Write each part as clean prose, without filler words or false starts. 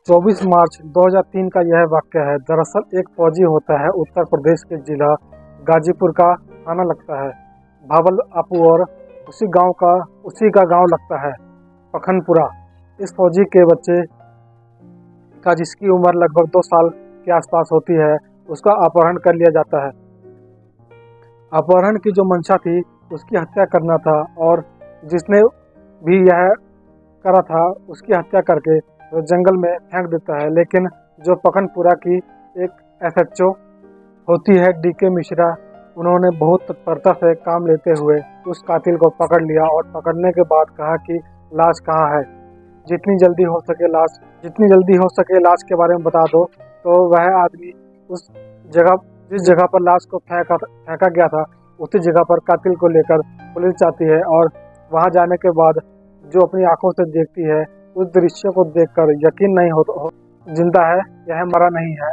24 मार्च 2003 का यह वाक़या है। दरअसल एक फौजी होता है उत्तर प्रदेश के जिला गाजीपुर का थाना लगता है भावलपुर और उसी का गांव लगता है पखनपुरा। इस फौजी के बच्चे का जिसकी उम्र लगभग 2 साल के आसपास होती है, उसका अपहरण कर लिया जाता है। अपहरण की जो मंशा थी उसकी हत्या करना था और जिसने भी यह करा था उसकी हत्या करके वो जंगल में फेंक देता है। लेकिन जो पखनपुरा की एक एसएचओ होती है डीके मिश्रा, उन्होंने बहुत तत्परता से काम लेते हुए उस कातिल को पकड़ लिया और पकड़ने के बाद कहा कि लाश कहाँ है, जितनी जल्दी हो सके लाश के बारे में बता दो। तो वह आदमी उस जगह जिस जगह पर लाश को फेंका गया था उसी जगह पर कातिल को लेकर पुलिस जाती है और वहां जाने के बाद जो अपनी आंखों से देखती है उस दृश्य को देखकर यकीन नहीं हो जिंदा है, यह मरा नहीं है।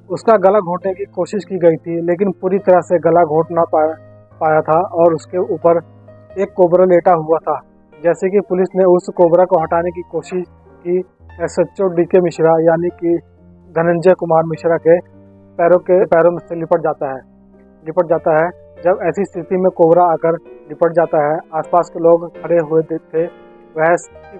उसका गला घोंटने की कोशिश की गई थी लेकिन पूरी तरह से गला घोंट ना पाया था और उसके ऊपर एक कोबरा लेटा हुआ था। जैसे कि पुलिस ने उस कोबरा को हटाने की कोशिश की, एसएचओ डीके मिश्रा यानी कि धनंजय कुमार मिश्रा के पैरों में से लिपट जाता है। जब ऐसी स्थिति में कोबरा आकर लिपट जाता है, आसपास के लोग खड़े हुए थे। वह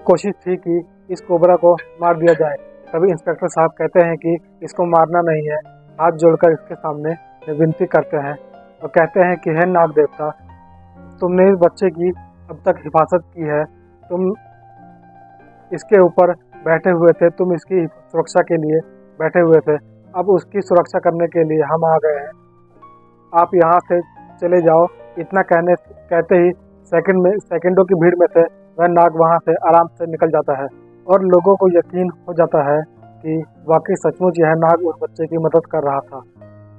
कोशिश थी कि इस कोबरा को मार दिया जाए। तभी इंस्पेक्टर साहब कहते हैं कि इसको मारना नहीं है, हाथ जोड़कर इसके सामने विनती करते हैं और कहते हैं कि हे नाग देवता, तुमने इस बच्चे की अब तक हिफाजत की है, तुम इसके ऊपर बैठे हुए थे, तुम इसकी सुरक्षा के लिए बैठे हुए थे, अब उसकी सुरक्षा करने के लिए हम आ गए हैं, आप यहाँ से चले जाओ। इतना कहते ही सेकंडों की भीड़ में से वह नाग वहाँ से आराम से निकल जाता है और लोगों को यकीन हो जाता है कि वाकई सचमुच यह नाग उस बच्चे की मदद कर रहा था,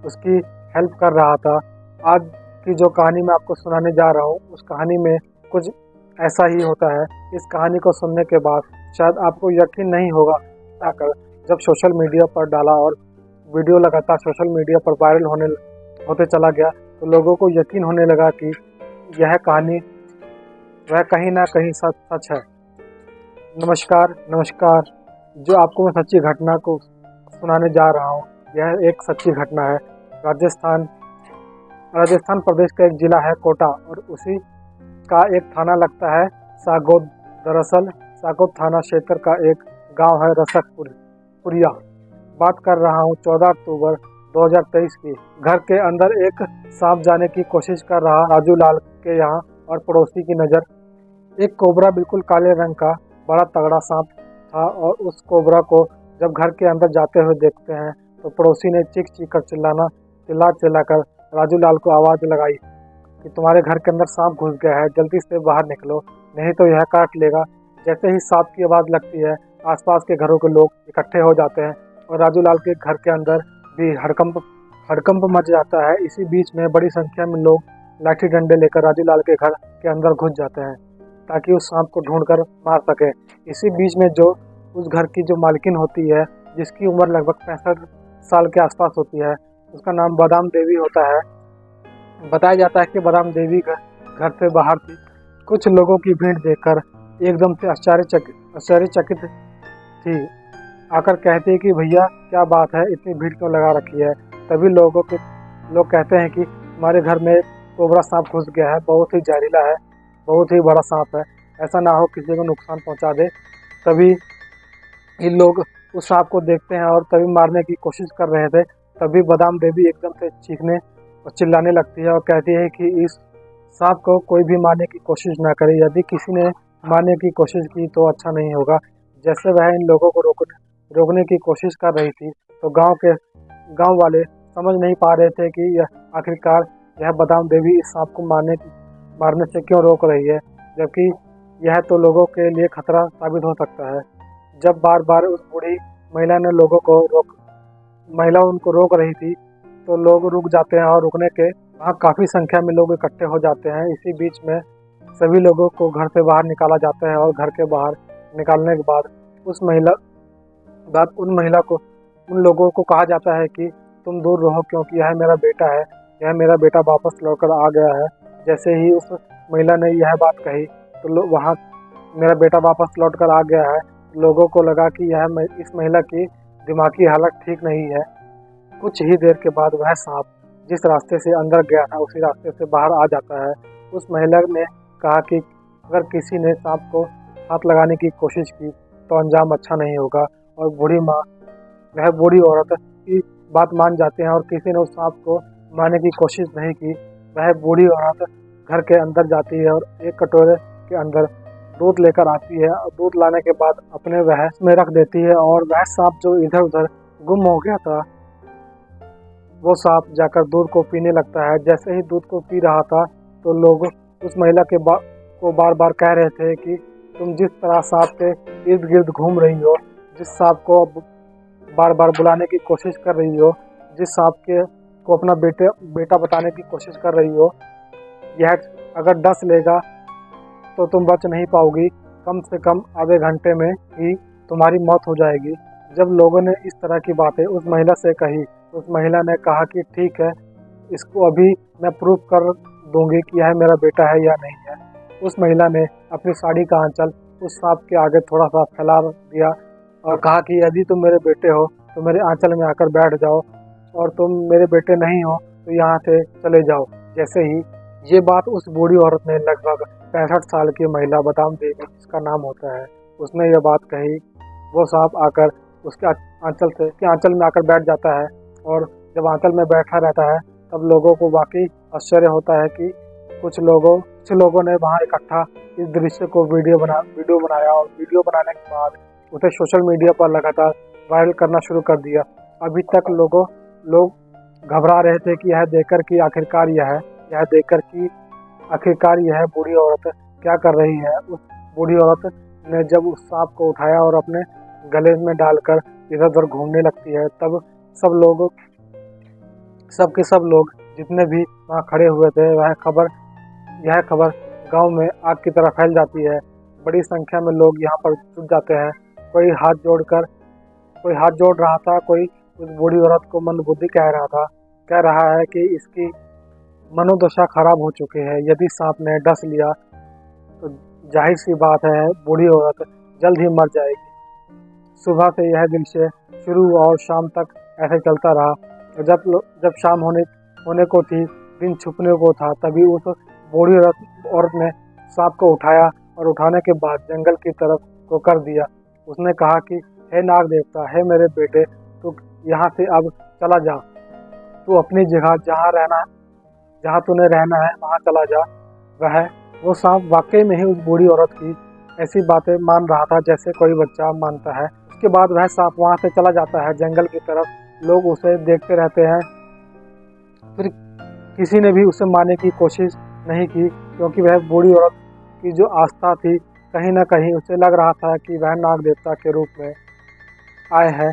उसकी हेल्प कर रहा था। आज की जो कहानी मैं आपको सुनाने जा रहा हूँ उस कहानी में कुछ ऐसा ही होता है। इस कहानी को सुनने के बाद शायद आपको यकीन नहीं होगा, आकर जब सोशल मीडिया पर डाला और वीडियो लगातार सोशल मीडिया पर वायरल होते चला गया तो लोगों को यकीन होने लगा कि यह कहानी वह कहीं ना कहीं सच है। नमस्कार, जो आपको मैं सच्ची घटना को सुनाने जा रहा हूँ यह एक सच्ची घटना है। राजस्थान प्रदेश का एक जिला है कोटा और उसी का एक थाना लगता है सागौद। दरअसल सागौद थाना क्षेत्र का एक गांव है रसकपुरिया। बात कर रहा हूँ 14 अक्टूबर 2023 की। घर के अंदर एक सांप जाने की कोशिश कर रहा राजू लाल के यहाँ और पड़ोसी की नज़र एक कोबरा बिल्कुल काले रंग का बड़ा तगड़ा सांप था और उस कोबरा को जब घर के अंदर जाते हुए देखते हैं तो पड़ोसी ने चीख कर चिल्ला कर राजू लाल को आवाज़ लगाई कि तुम्हारे घर के अंदर सांप घुस गया है, जल्दी से बाहर निकलो नहीं तो यह काट लेगा। जैसे ही सांप की आवाज़ लगती है आसपास के घरों के लोग इकट्ठे हो जाते हैं और राजू लाल के घर के अंदर भी हड़कंप मच जाता है। इसी बीच में बड़ी संख्या में लोग लाठी डंडे लेकर राजू लाल के घर के अंदर घुस जाते हैं ताकि उस सांप को ढूंढकर मार सके। इसी बीच में जो उस घर की जो मालकिन होती है जिसकी उम्र लगभग 65 साल के आसपास होती है, उसका नाम बादाम देवी होता है। बताया जाता है कि बादाम देवी घर से बाहर थी। कुछ लोगों की भीड़ देखकर एकदम से आश्चर्यचकित थी, आकर कहती है कि भैया क्या बात है, इतनी भीड़ क्यों लगा रखी है। तभी लोग कहते हैं कि हमारे घर में कोबरा सांप घुस गया है, बहुत ही जहरीला है, बहुत ही बड़ा सांप है, ऐसा ना हो किसी को नुकसान पहुंचा दे। तभी इन लोग उस सांप को देखते हैं और तभी मारने की कोशिश कर रहे थे। तभी बादाम देवी एकदम से चीखने और चिल्लाने लगती है और कहती है कि इस सांप को कोई भी मारने की कोशिश ना करे, यदि किसी ने मारने की कोशिश की तो अच्छा नहीं होगा। जैसे वह इन लोगों को रोकने की कोशिश कर रही थी तो गांव वाले समझ नहीं पा रहे थे कि आखिरकार यह बादाम देवी इस सांप को मारने से क्यों रोक रही है, जबकि यह तो लोगों के लिए खतरा साबित हो सकता है। जब बार बार उस बूढ़ी महिला उनको रोक रही थी तो लोग रुक जाते हैं और रुकने के वहाँ काफ़ी संख्या में लोग इकट्ठे हो जाते हैं। इसी बीच में सभी लोगों को घर से बाहर निकाला जाता है और घर के बाहर निकालने के बाद उन लोगों को कहा जाता है कि तुम दूर रहो क्योंकि यह मेरा बेटा है, यह मेरा बेटा वापस लौटकर आ गया है। जैसे ही उस महिला ने यह बात कही तो वहाँ मेरा बेटा वापस लौटकर आ गया है लोगों को लगा कि इस महिला की दिमागी हालत ठीक नहीं है। कुछ ही देर के बाद वह सांप जिस रास्ते से अंदर गया था उसी रास्ते से बाहर आ जाता है। उस महिला ने कहा कि अगर किसी ने सांप को हाथ लगाने की कोशिश की तो अंजाम अच्छा नहीं होगा। और वह बूढ़ी औरत की बात मान जाते हैं और किसी ने उस सांप को मारने की कोशिश नहीं की। वह बूढ़ी औरत घर के अंदर जाती है और एक कटोरे के अंदर दूध लेकर आती है और दूध लाने के बाद अपने वह में रख देती है। और वह सांप जो इधर उधर गुम हो गया था वो सांप जाकर दूध को पीने लगता है। जैसे ही दूध को पी रहा था तो लोग उस महिला को बार बार कह रहे थे कि तुम जिस तरह सांप के इर्द गिर्द घूम रही हो, जिस सांप को बार बार बुलाने की कोशिश कर रही हो, जिस सांप को अपना बेटा बताने की कोशिश कर रही हो, यह अगर डस लेगा तो तुम बच नहीं पाओगी। कम से कम आधे घंटे में ही तुम्हारी मौत हो जाएगी। जब लोगों ने इस तरह की बातें उस महिला से कही, उस महिला ने कहा कि ठीक है, इसको अभी मैं प्रूव कर दूंगी कि यह मेरा बेटा है या नहीं है। उस महिला ने अपनी साड़ी का आंचल उस सांप के आगे थोड़ा सा फैला दिया और कहा कि यदि तुम मेरे बेटे हो तो मेरे आंचल में आकर बैठ जाओ, और तुम मेरे बेटे नहीं हो तो यहाँ से चले जाओ। जैसे ही ये बात उस बूढ़ी औरत ने, लगभग 65 साल की महिला बादाम देवी जिसका नाम होता है, उसने ये बात कही, वो सांप आकर उसके आंचल में आकर बैठ जाता है। और जब आंचल में बैठा रहता है तब लोगों को वाकई आश्चर्य होता है कि कुछ लोगों ने वहाँ इकट्ठा इस दृश्य को वीडियो बनाया और वीडियो बनाने के बाद उसे सोशल मीडिया पर लगातार वायरल करना शुरू कर दिया। अभी तक लोग घबरा रहे थे कि यह देखकर कि आखिरकार यह बूढ़ी औरत क्या कर रही है। उस बूढ़ी औरत ने जब उस सांप को उठाया और अपने गले में डालकर इधर उधर घूमने लगती है, तब सब लोग जितने भी वहाँ खड़े हुए थे, यह खबर गांव में आग की तरह फैल जाती है। बड़ी संख्या में लोग यहाँ पर जुट जाते हैं। कोई हाथ जोड़ रहा था, कोई उस बूढ़ी औरत को मंदबुद्धि कह रहा है कि इसकी मनोदशा खराब हो चुकी है। यदि सांप ने डस लिया तो जाहिर सी बात है बूढ़ी औरत जल्द ही मर जाएगी। सुबह से यह दृश्य शुरू और शाम तक ऐसे चलता रहा। जब शाम होने को थी, दिन छुपने को था, तभी उस बूढ़ी औरत ने सांप को उठाया और उठाने के बाद जंगल की तरफ को कर दिया। उसने कहा कि हे नाग देवता, हे मेरे बेटे, तू यहाँ से अब चला जा। तू अपनी जगह जहाँ तूने रहना है वहाँ चला जा। वो सांप वाकई में ही उस बूढ़ी औरत की ऐसी बातें मान रहा था जैसे कोई बच्चा मानता है। उसके बाद वह सांप वहाँ से चला जाता है जंगल की तरफ। लोग उसे देखते रहते हैं। फिर किसी ने भी उसे मारने की कोशिश नहीं की, क्योंकि वह बूढ़ी औरत की जो आस्था थी, कहीं ना कहीं उसे लग रहा था कि वह नाग देवता के रूप में आए हैं।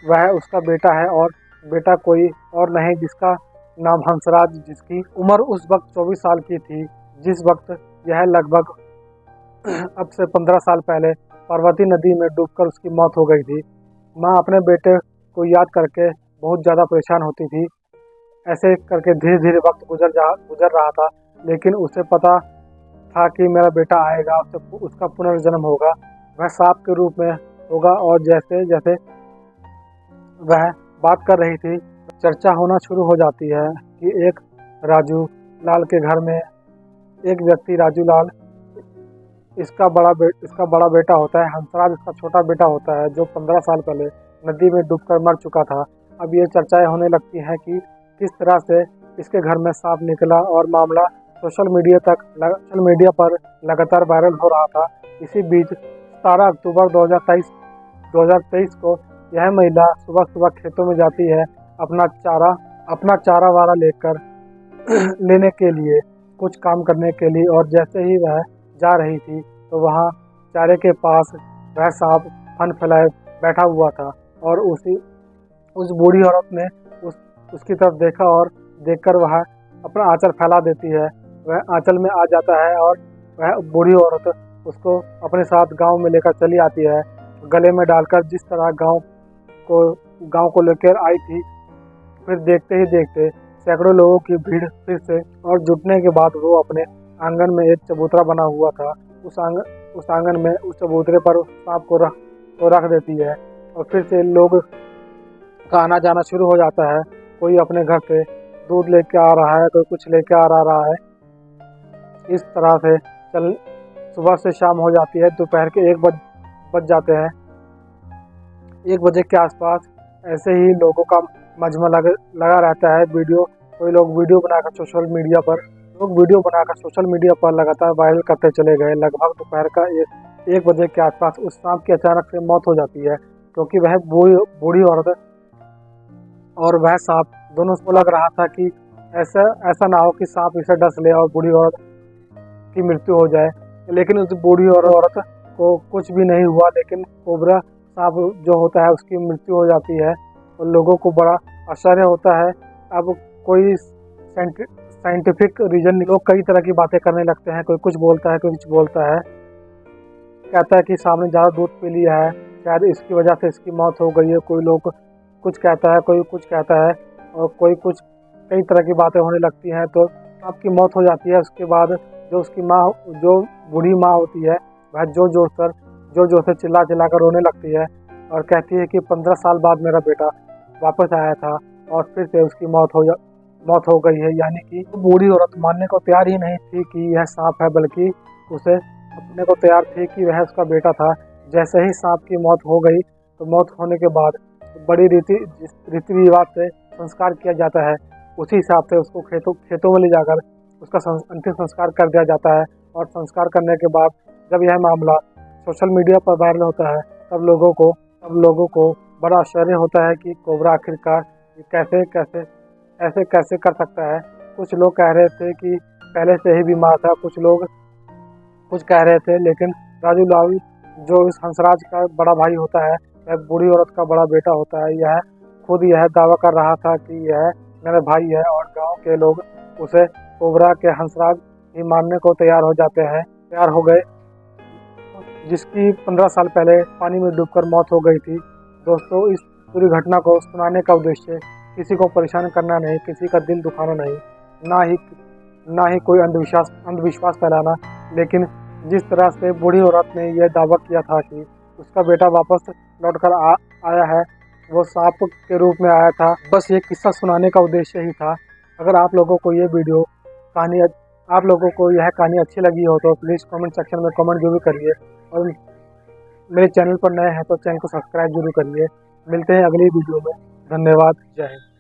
वह उसका बेटा है और बेटा कोई और नहीं जिसका नाम हंसराज, जिसकी उम्र उस वक्त 24 साल की थी, जिस वक्त यह लगभग अब से 15 साल पहले पार्वती नदी में डूबकर उसकी मौत हो गई थी। माँ अपने बेटे को याद करके बहुत ज़्यादा परेशान होती थी। ऐसे करके धीरे धीरे वक्त गुजर रहा था, लेकिन उसे पता था कि मेरा बेटा आएगा, उसका पुनर्जन्म होगा, वह सांप के रूप में होगा। और जैसे जैसे वह बात कर रही थी, चर्चा होना शुरू हो जाती है कि एक राजू लाल के घर में एक व्यक्ति, राजू लाल, इसका बड़ा बेटा होता है, हंसराज इसका छोटा बेटा होता है, जो 15 साल पहले नदी में डूबकर मर चुका था। अब ये चर्चाएं होने लगती हैं कि किस तरह से इसके घर में सांप निकला, और मामला सोशल मीडिया पर लगातार वायरल हो रहा था। इसी बीच 17 अक्टूबर 2023 को यह महिला सुबह सुबह खेतों में जाती है अपना चारा वारा लेने के लिए, कुछ काम करने के लिए। और जैसे ही वह जा रही थी तो वहाँ चारे के पास वह सांप फन फैलाए बैठा हुआ था, और उस बूढ़ी औरत ने उसकी तरफ देखा और देखकर वह अपना आंचल फैला देती है। वह आंचल में आ जाता है और वह बूढ़ी औरत उसको अपने साथ गांव में लेकर चली आती है, गले में डालकर, जिस तरह गांव को लेकर आई थी। फिर देखते ही देखते सैकड़ों लोगों की भीड़ फिर से और जुटने के बाद वो अपने आंगन में एक चबूतरा बना हुआ था, उस आंगन में उस चबूतरे पर उस सांप को रख देती है। और फिर से लोग का आना जाना शुरू हो जाता है। कोई अपने घर से दूध लेके आ रहा है, कोई कुछ लेके आ रहा है। इस तरह से सुबह से शाम हो जाती है, दोपहर के 1 बज जाते हैं। 1 बजे के आसपास ऐसे ही लोगों का मजमा लगा रहता है। कोई लोग वीडियो बनाकर सोशल मीडिया पर लगातार वायरल करते चले गए। लगभग दोपहर का 1 बजे के आसपास उस सांप की अचानक से मौत हो जाती है, क्योंकि वह बूढ़ी औरत और वह सांप दोनों को लग रहा था कि ऐसा ना हो कि सांप इसे डस ले और बूढ़ी औरत की मृत्यु हो जाए। लेकिन उस बूढ़ी औरत को कुछ भी नहीं हुआ, लेकिन कोबरा सांप जो होता है उसकी मृत्यु हो जाती है और लोगों को बड़ा आश्चर्य होता है। अब कोई साइंटिफिक रीजन, लोग कई तरह की बातें करने लगते हैं। कोई कुछ बोलता है, कोई कुछ बोलता है, कहता है कि सांप ने ज़्यादा दूध पी लिया है, शायद इसकी वजह से इसकी मौत हो गई है। कोई लोग कुछ कहता है, कोई कुछ कहता है, और कई तरह की बातें होने लगती हैं। तो सांप की मौत हो जाती है। उसके बाद जो बूढ़ी माँ होती है, वह जो जोर से चिल्ला कर रोने लगती है और कहती है कि 15 साल बाद मेरा बेटा वापस आया था और फिर से उसकी मौत हो गई है। यानी कि बूढ़ी औरत मानने को तैयार ही नहीं थी कि यह सांप है, बल्कि उसे अपने को तैयार थी कि वह उसका बेटा था। जैसे ही सांप की मौत हो गई, तो मौत होने के बाद बड़ी रीति रिवाज से संस्कार किया जाता है। उसी हिसाब से उसको खेतों में ले जाकर उसका अंतिम संस्कार कर दिया जाता है। और संस्कार करने के बाद जब यह मामला सोशल मीडिया पर वायरल होता है, तब लोगों को बड़ा आश्चर्य होता है कि कोबरा आखिरकार ऐसे कैसे कर सकता है। कुछ लोग कह रहे थे कि पहले से ही बीमार था, कुछ लोग कुछ कह रहे थे, लेकिन राजू लाल जो इस हंसराज का बड़ा भाई होता है, वह बूढ़ी औरत का बड़ा बेटा होता है, यह खुद यह दावा कर रहा था कि यह मेरा भाई है। और गांव के लोग उसे कोबरा के हंसराज ही मानने को तैयार हो गए, जिसकी 15 साल पहले पानी में डूबकर मौत हो गई थी। दोस्तों, इस पूरी घटना को सुनाने का उद्देश्य किसी को परेशान करना नहीं, किसी का दिल दुखाना नहीं, ना ही कोई अंधविश्वास फैलाना। लेकिन जिस तरह से बूढ़ी औरत ने यह दावा किया था कि उसका बेटा वापस लौटकर आया है, वो सांप के रूप में आया था, बस ये किस्सा सुनाने का उद्देश्य ही था। अगर आप लोगों को यह कहानी अच्छी लगी हो तो प्लीज़ कमेंट सेक्शन में कमेंट जरूर करिए। और मेरे चैनल पर नए हैं तो चैनल को सब्सक्राइब जरूर करिए। मिलते हैं अगली वीडियो में। धन्यवाद। जय हिंद।